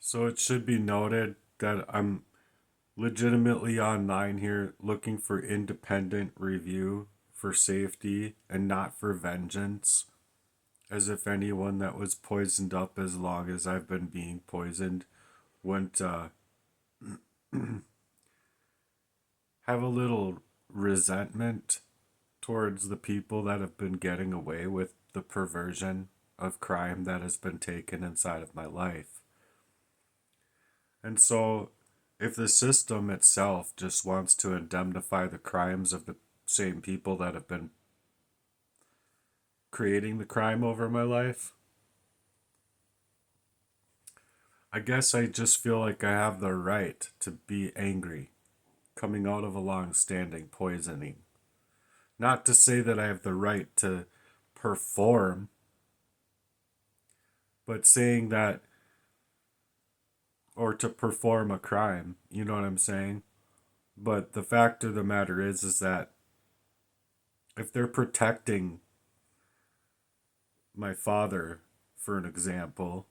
So it should be noted that I'm legitimately online here looking for independent review for safety and not for vengeance, as if anyone that was poisoned up as long as I've been being poisoned wouldn't have a little resentment towards the people that have been getting away with the perversion of crime that has been taken inside of my life. And so, if the system itself just wants to indemnify the crimes of the same people that have been creating the crime over my life, I guess I just feel like I have the right to be angry coming out of a long standing poisoning. Not to say that I have the right to perform, but saying that, or to perform a crime, you know what I'm saying? But the fact of the matter is that if they're protecting my father, for an example,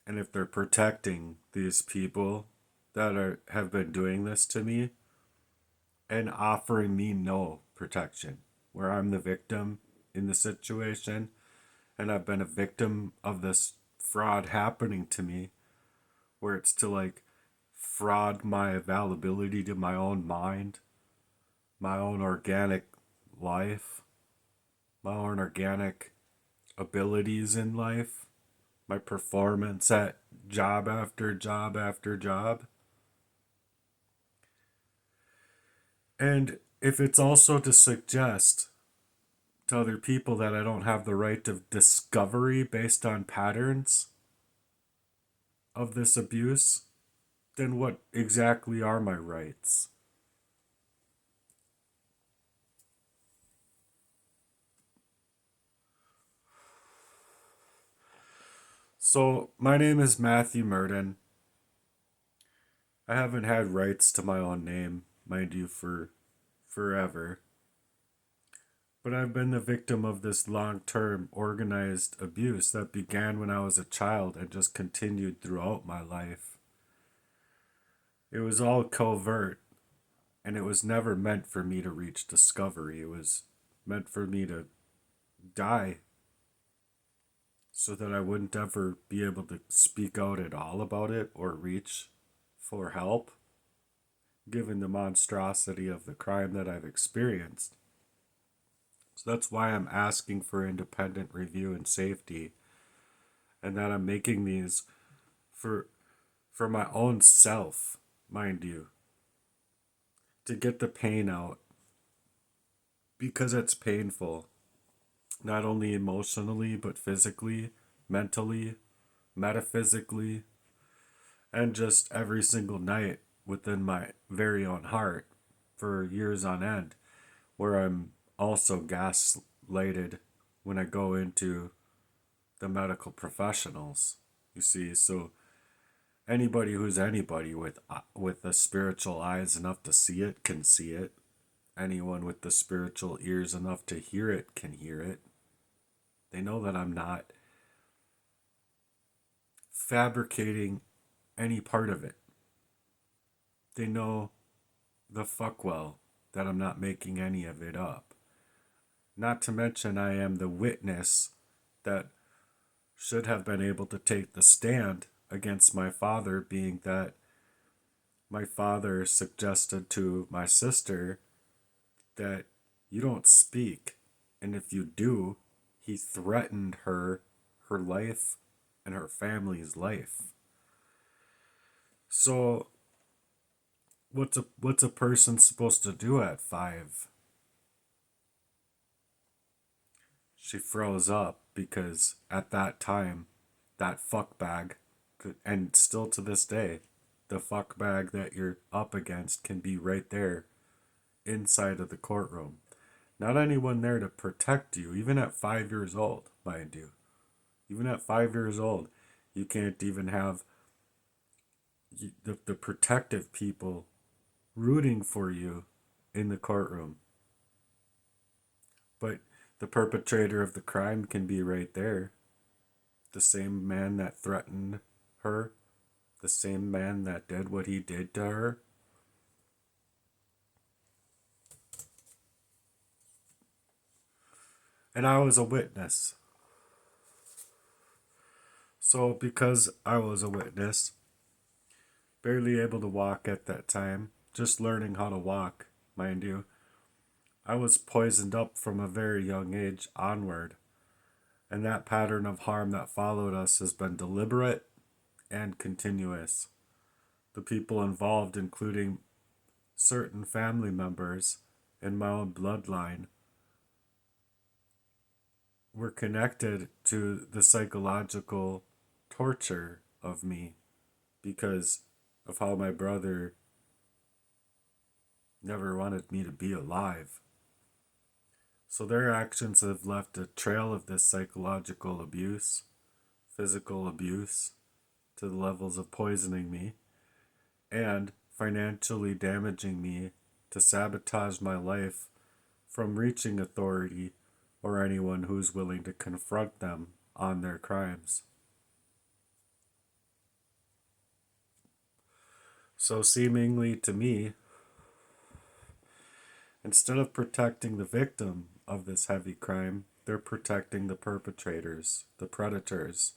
and if they're protecting these people that have been doing this to me and offering me no protection, where I'm the victim in the situation and I've been a victim of this fraud happening to me, where it's to like fraud my availability to my own mind, my own organic life, my own organic abilities in life, my performance at job after job after job. And if it's also to suggest to other people that I don't have the right of discovery based on patterns of this abuse, then what exactly are my rights? So, my name is Matthew Murden. I haven't had rights to my own name, mind you, for forever. But I've been the victim of this long term organized abuse that began when I was a child and just continued throughout my life. It was all covert, and it was never meant for me to reach discovery. It was meant for me to die so that I wouldn't ever be able to speak out at all about it or reach for help, given the monstrosity of the crime that I've experienced. So that's why I'm asking for independent review and safety, and that I'm making these for for my own self, mind you, to get the pain out because it's painful, not only emotionally but physically, mentally, metaphysically, and just every single night within my very own heart for years on end, where I'm also gaslighted when I go into the medical professionals. You see, so anybody who's anybody with the spiritual eyes enough to see it can see it. Anyone with the spiritual ears enough to hear it can hear it. They know that I'm not fabricating any part of it. They know the fuck well that I'm not making any of it up. Not to mention, I am the witness that should have been able to take the stand against my father, being that my father suggested to my sister that you don't speak, and if you do, he threatened her life, and her family's life. So, what's a person supposed to do at 5? She froze up because at that time, that fuck bag, and still to this day, the fuck bag that you're up against can be right there inside of the courtroom. Not anyone there to protect you, even at 5 years old, mind you. Even at 5 years old, you can't even have the protective people rooting for you in the courtroom. But the perpetrator of the crime can be right there. The same man that threatened her the same man that did what he did to her. And I was a witness. So, because I was a witness, barely able to walk at that time, just learning how to walk, mind you, I was poisoned up from a very young age onward. And that pattern of harm that followed us has been deliberate and continuous. The people involved, including certain family members in my own bloodline, were connected to the psychological torture of me because of how my brother never wanted me to be alive. So their actions have left a trail of this psychological abuse, physical abuse, to the levels of poisoning me, and financially damaging me to sabotage my life from reaching authority or anyone who's willing to confront them on their crimes. So, seemingly to me, instead of protecting the victim of this heavy crime, they're protecting the perpetrators, the predators.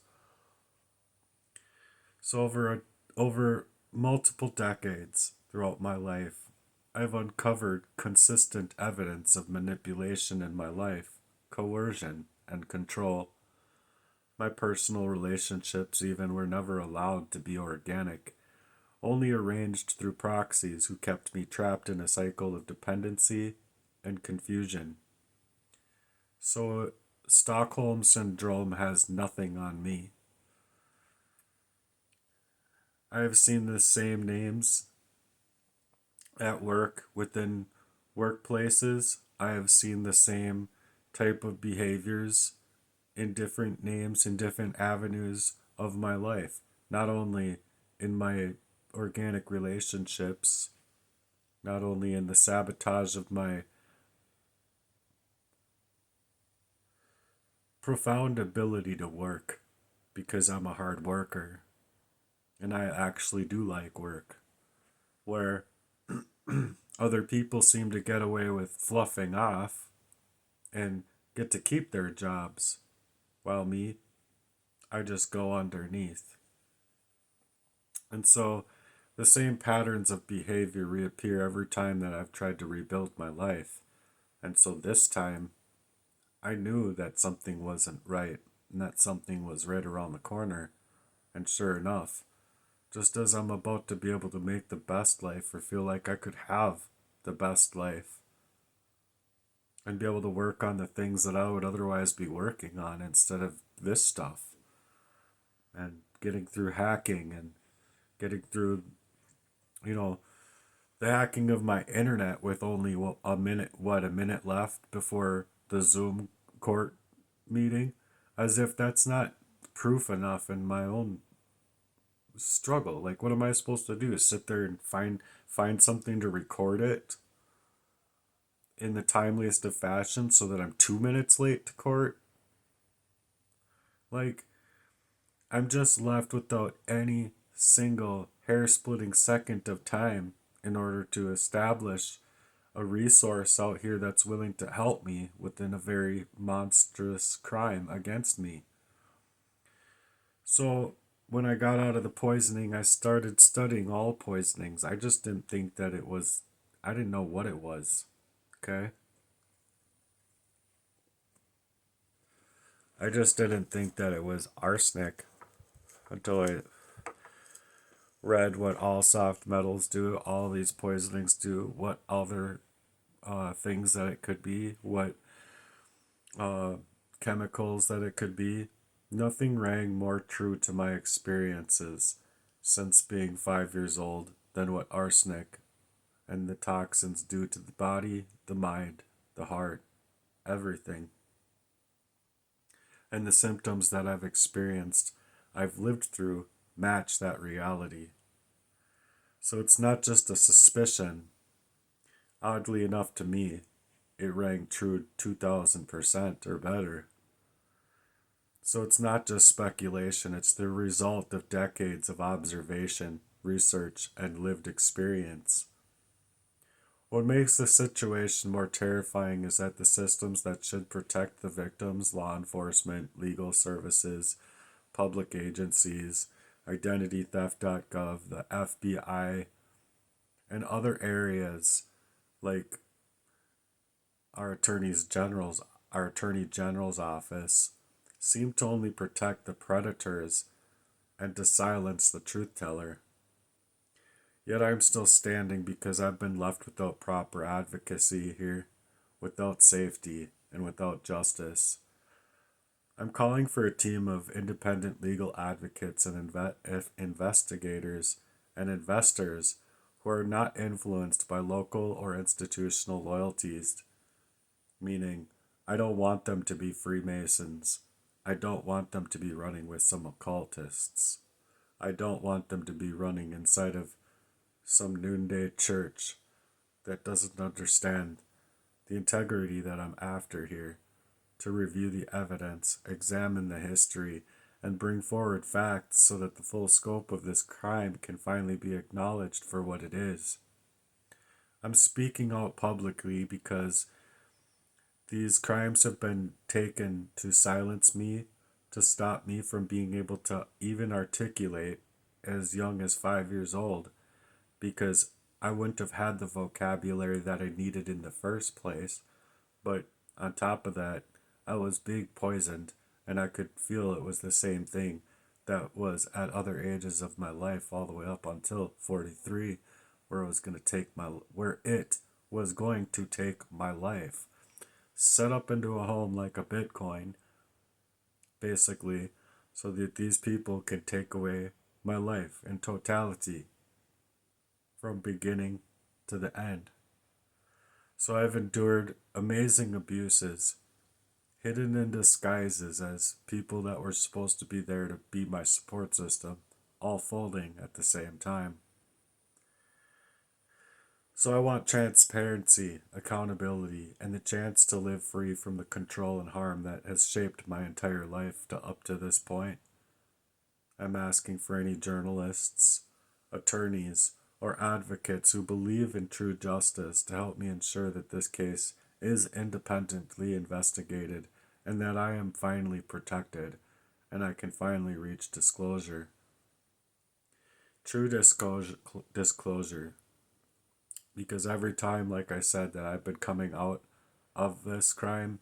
So, over multiple decades throughout my life, I've uncovered consistent evidence of manipulation in my life, coercion, and control. My personal relationships even were never allowed to be organic, only arranged through proxies who kept me trapped in a cycle of dependency and confusion. So, Stockholm Syndrome has nothing on me. I have seen the same names at work within workplaces. I have seen the same type of behaviors in different names in different avenues of my life, not only in my organic relationships, not only in the sabotage of my profound ability to work, because I'm a hard worker and I actually do like work, where other people seem to get away with fluffing off and get to keep their jobs, while me, I just go underneath. And so the same patterns of behavior reappear every time that I've tried to rebuild my life. And so this time, I knew that something wasn't right and that something was right around the corner. And sure enough, just as I'm about to be able to make the best life or feel like I could have the best life and be able to work on the things that I would otherwise be working on instead of this stuff, and getting through hacking and getting through, you know, the hacking of my internet with only a minute left before the Zoom court meeting, as if that's not proof enough in my own struggle. Like, what am I supposed to do? Sit there and find something to record it in the timeliest of fashion so that I'm 2 minutes late to court? Like, I'm just left without any single hair-splitting second of time in order to establish a resource out here that's willing to help me within a very monstrous crime against me. So when I got out of the poisoning, I started studying all poisonings. I just didn't think that I didn't know what it was. Okay? I just didn't think that it was arsenic until I read what all soft metals do, all these poisonings do, what other things that it could be, what chemicals that it could be. Nothing rang more true to my experiences since being 5 years old than what arsenic and the toxins do to the body, the mind, the heart, everything. And the symptoms that I've experienced, I've lived through, match that reality. So it's not just a suspicion. Oddly enough to me, it rang true 2000% or better. So it's not just speculation, it's the result of decades of observation, research, and lived experience. What makes the situation more terrifying is that the systems that should protect the victims, law enforcement, legal services, public agencies, identitytheft.gov, the FBI, and other areas like our our attorney general's office seem to only protect the predators and to silence the truth teller. Yet I'm still standing because I've been left without proper advocacy here, without safety, and without justice. I'm calling for a team of independent legal advocates and investigators and investors who are not influenced by local or institutional loyalties, meaning, I don't want them to be Freemasons. I don't want them to be running with some occultists. I don't want them to be running inside of some noonday church that doesn't understand the integrity that I'm after here, to review the evidence, examine the history, and bring forward facts so that the full scope of this crime can finally be acknowledged for what it is. I'm speaking out publicly because these crimes have been taken to silence me, to stop me from being able to even articulate as young as 5 years old, because I wouldn't have had the vocabulary that I needed in the first place. But on top of that, I was being poisoned, and I could feel it was the same thing that was at other ages of my life, all the way up until 43, where it was going to take my life. Set up into a home like a Bitcoin, basically, so that these people can take away my life in totality, from beginning to the end. So I've endured amazing abuses, hidden in disguises as people that were supposed to be there to be my support system, all folding at the same time. So I want transparency, accountability, and the chance to live free from the control and harm that has shaped my entire life to up to this point. I'm asking for any journalists, attorneys, or advocates who believe in true justice to help me ensure that this case is independently investigated and that I am finally protected and I can finally reach disclosure. True disclosure. Because every time, like I said, that I've been coming out of this crime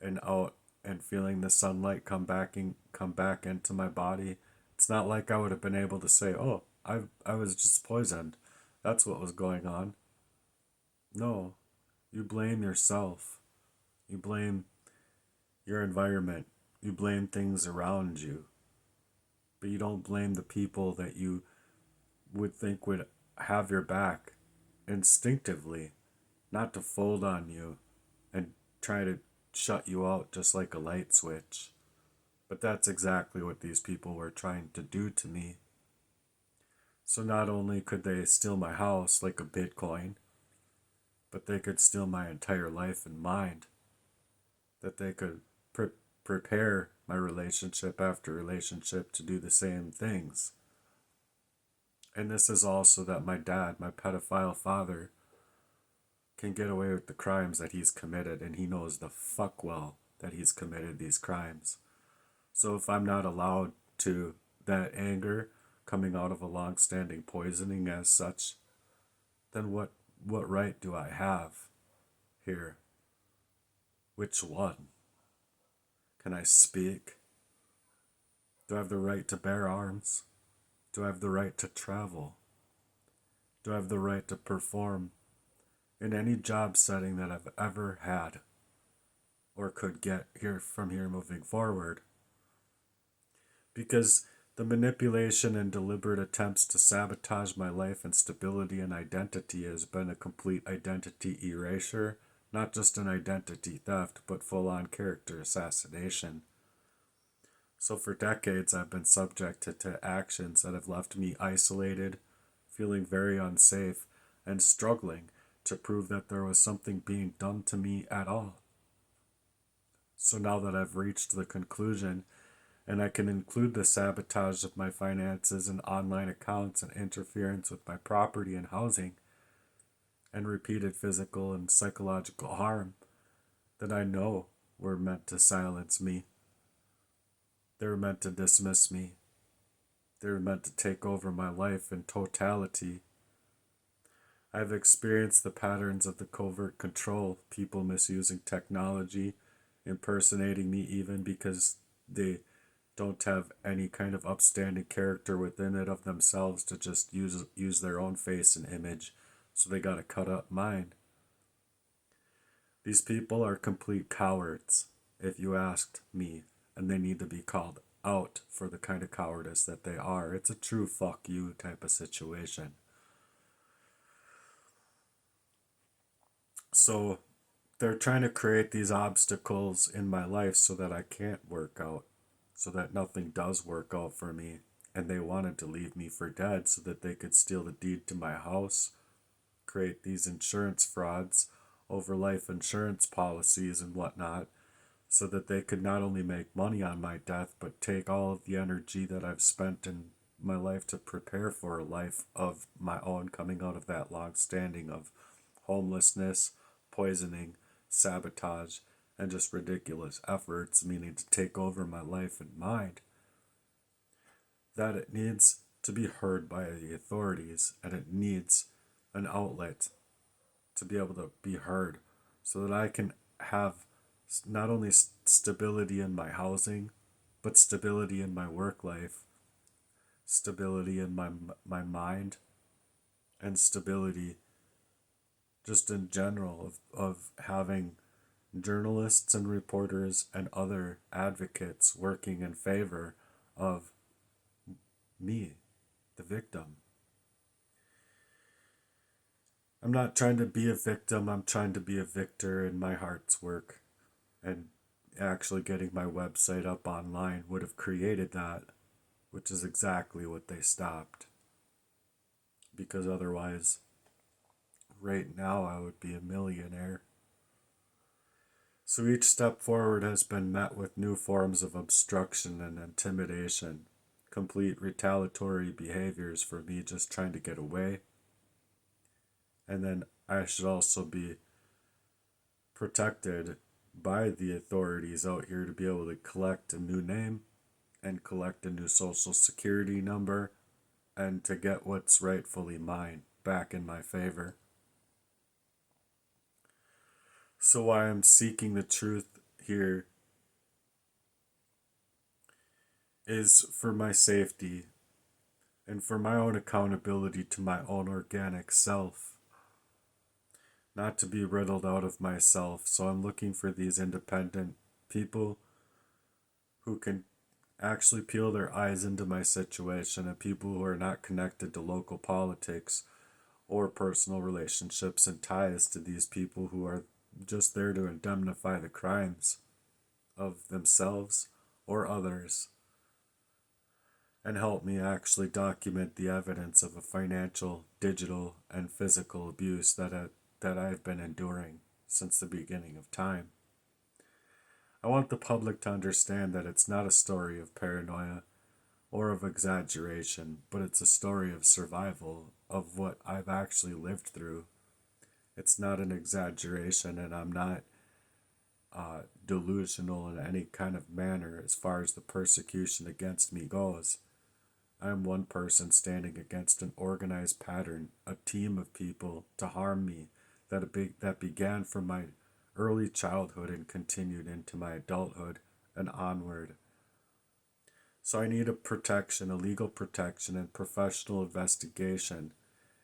and out and feeling the sunlight come back into my body, it's not like I would have been able to say, "Oh, I was just poisoned. That's what was going on." No, you blame yourself. You blame your environment. You blame things around you. But you don't blame the people that you would think would have your back instinctively, not to fold on you and try to shut you out just like a light switch. But that's exactly what these people were trying to do to me. So not only could they steal my house like a Bitcoin, but they could steal my entire life and mind. That they could prepare my relationship after relationship to do the same things. And this is also that my dad, my pedophile father, can get away with the crimes that he's committed, and he knows the fuck well that he's committed these crimes. So if I'm not allowed to, that anger coming out of a long-standing poisoning as such, then what right do I have here? Which one? Can I speak? Do I have the right to bear arms? Do I have the right to travel? Do I have the right to perform in any job setting that I've ever had or could get here from here moving forward? Because the manipulation and deliberate attempts to sabotage my life and stability and identity has been a complete identity erasure, not just an identity theft, but full-on character assassination. So for decades, I've been subjected to actions that have left me isolated, feeling very unsafe, and struggling to prove that there was something being done to me at all. So now that I've reached the conclusion, and I can include the sabotage of my finances and online accounts and interference with my property and housing and repeated physical and psychological harm that I know were meant to silence me. They were meant to dismiss me. They were meant to take over my life in totality. I've experienced the patterns of the covert control, people misusing technology, impersonating me even because they don't have any kind of upstanding character within it of themselves to just use their own face and image, so they gotta cut up mine. These people are complete cowards, if you asked me, and they need to be called out for the kind of cowardice that they are. It's a true fuck you type of situation. So they're trying to create these obstacles in my life so that I can't work out, so that nothing does work out for me. And they wanted to leave me for dead so that they could steal the deed to my house, create these insurance frauds over life insurance policies and whatnot, so that they could not only make money on my death, but take all of the energy that I've spent in my life to prepare for a life of my own, coming out of that long standing of homelessness, poisoning, sabotage, and just ridiculous efforts, meaning to take over my life and mind, that it needs to be heard by the authorities and it needs an outlet to be able to be heard so that I can have not only stability in my housing, but stability in my work life, stability in my mind, and stability just in general of having journalists and reporters and other advocates working in favor of me, the victim. I'm not trying to be a victim, I'm trying to be a victor in my heart's work. And actually getting my website up online would have created that, which is exactly what they stopped. Because otherwise, right now I would be a millionaire. So each step forward has been met with new forms of obstruction and intimidation, complete retaliatory behaviors for me just trying to get away. And then I should also be protected by the authorities out here to be able to collect a new name and collect a new social security number and to get what's rightfully mine back in my favor. So why I'm seeking the truth here is for my safety and for my own accountability to my own organic self, not to be riddled out of myself. So I'm looking for these independent people who can actually peel their eyes into my situation, and people who are not connected to local politics or personal relationships and ties to these people who are just there to indemnify the crimes of themselves or others, and help me actually document the evidence of a financial, digital, and physical abuse that I've been enduring since the beginning of time. I want the public to understand that it's not a story of paranoia or of exaggeration, but it's a story of survival, of what I've actually lived through. It's not an exaggeration, and I'm not delusional in any kind of manner as far as the persecution against me goes. I'm one person standing against an organized pattern, a team of people to harm me that began from my early childhood and continued into my adulthood and onward. So I need a protection, a legal protection, and professional investigation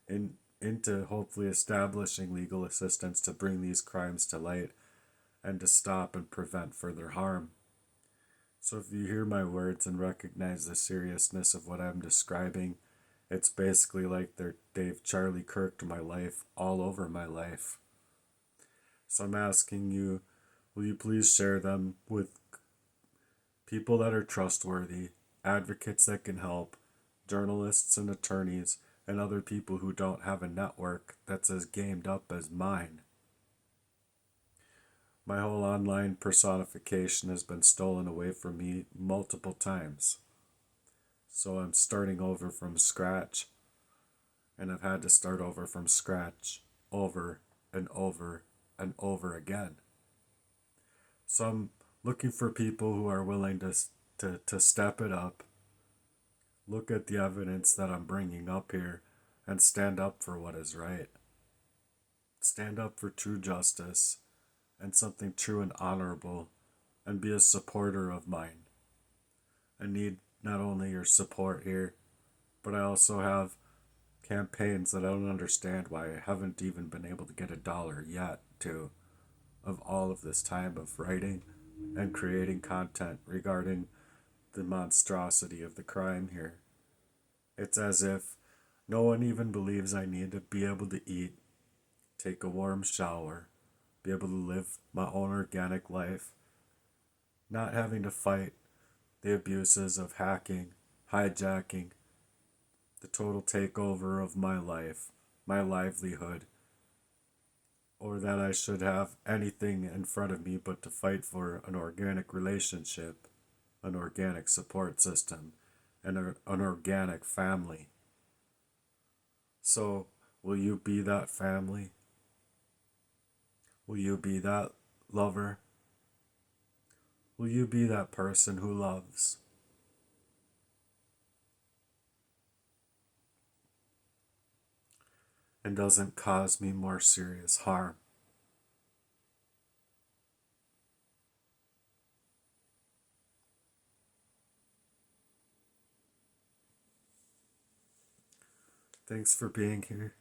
into hopefully establishing legal assistance to bring these crimes to light and to stop and prevent further harm. So if you hear my words and recognize the seriousness of what I'm describing, it's basically like they've Charlie Kirk'd my life all over my life. So I'm asking you, will you please share them with people that are trustworthy, advocates that can help, journalists and attorneys, and other people who don't have a network that's as gamed up as mine. My whole online personification has been stolen away from me multiple times. So I'm starting over from scratch, and I've had to start over from scratch over and over and over again. So I'm looking for people who are willing to step it up, look at the evidence that I'm bringing up here, and stand up for what is right. Stand up for true justice and something true and honorable, and be a supporter of mine. I need not only your support here, but I also have campaigns that I don't understand why I haven't even been able to get $1 yet to, of all of this time of writing and creating content regarding the monstrosity of the crime here. It's as if no one even believes I need to be able to eat, take a warm shower, be able to live my own organic life, not having to fight the abuses of hacking, hijacking, the total takeover of my life, my livelihood, or that I should have anything in front of me but to fight for an organic relationship, an organic support system, and an organic family. So, will you be that family? Will you be that lover? Will you be that person who loves? And doesn't cause me more serious harm? Thanks for being here.